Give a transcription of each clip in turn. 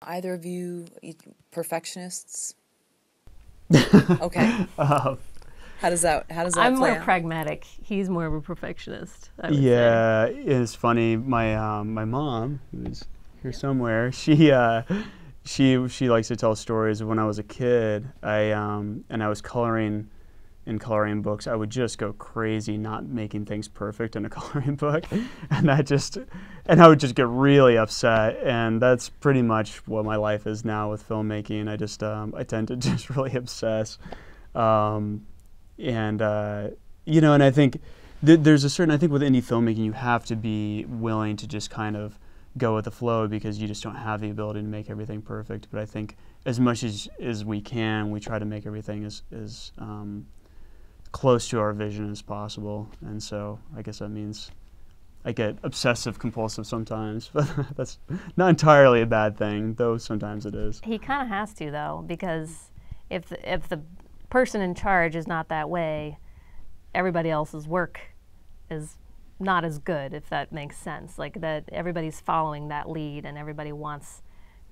Either of you perfectionists? Okay. How does that I'm play more out? pragmatic. He's more of a perfectionist, I would say. Yeah, it's funny. My mom, who's here somewhere, she likes to tell stories of when I was a kid. And I was coloring in coloring books. I would just go crazy not making things perfect in a coloring book, and I would just get really upset. And that's pretty much what my life is now with filmmaking. I tend to just really obsess. Um, and and I think there's a certain, I think with indie filmmaking you have to be willing to just kind of go with the flow, because you just don't have the ability to make everything perfect. But I think as much as we can, we try to make everything as close to our vision as possible. And so I guess that means I get obsessive compulsive sometimes, but that's not entirely a bad thing, though sometimes it is. He kind of has to, though, because if the person in charge is not that way, everybody else's work is not as good, if that makes sense. Like that everybody's following that lead and everybody wants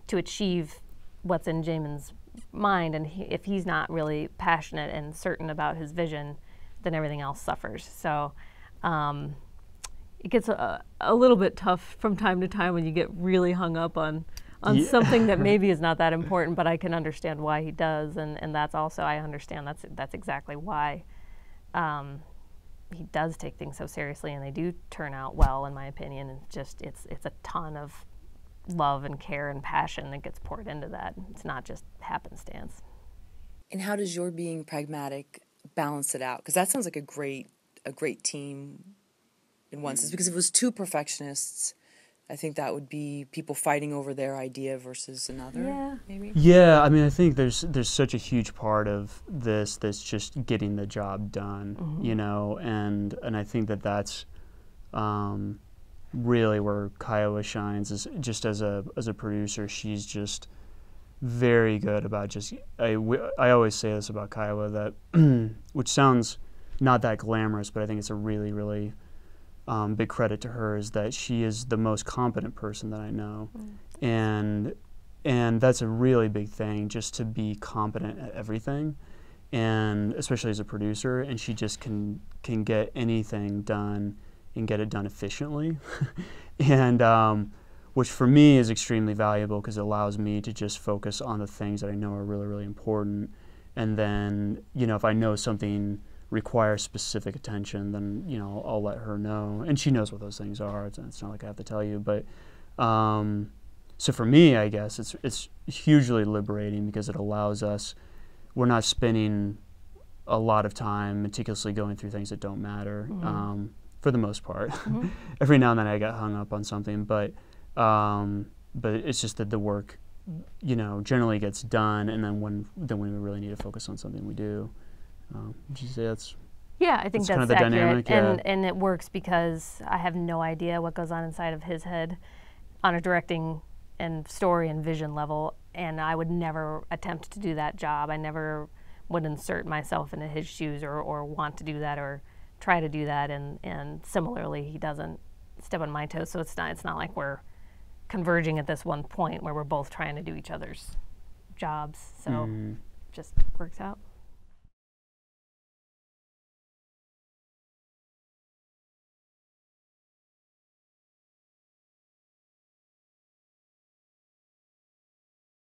to achieve what's in Jamin's mind, and if he's not really passionate and certain about his vision, then everything else suffers. So it gets a little bit tough from time to time when you get really hung up on something that maybe is not that important, but I can understand why he does, and that's also, I understand that's exactly why he does take things so seriously, and they do turn out well, in my opinion. And just it's a ton of love and care and passion that gets poured into that. It's not just happenstance. And how does your being pragmatic balance it out? Because that sounds like a great team in one sense. Because if it was two perfectionists, I think that would be people fighting over their idea versus another. Yeah. Maybe. Yeah, I mean, I think there's such a huge part of this that's just getting the job done, and I think that's really where Kiowa shines, is just as a producer. She's just very good about just, I always say this about Kiowa, that which sounds not that glamorous, but I think it's a really, really big credit to her, is that she is the most competent person that I know. And that's a really big thing, just to be competent at everything, and especially as a producer. And she just can get anything done and get it done efficiently, and which for me is extremely valuable, because it allows me to just focus on the things that I know are really, really important. And then, if I know something requires specific attention, then I'll let her know, and she knows what those things are. It's not like I have to tell you, but so for me, I guess it's hugely liberating, because it allows us, we're not spending a lot of time meticulously going through things that don't matter, for the most part. Every now and then I get hung up on something, but it's just that the work, generally gets done, and then when we really need to focus on something, we do. Would you say that's? Yeah, I think that's kind of the accurate, dynamic, yeah. and it works because I have no idea what goes on inside of his head on a directing and story and vision level, and I would never attempt to do that job. I never would insert myself into his shoes or want to do that or try to do that, and similarly, he doesn't step on my toes. So it's not like we're converging at this one point where we're both trying to do each other's jobs. So it just works out.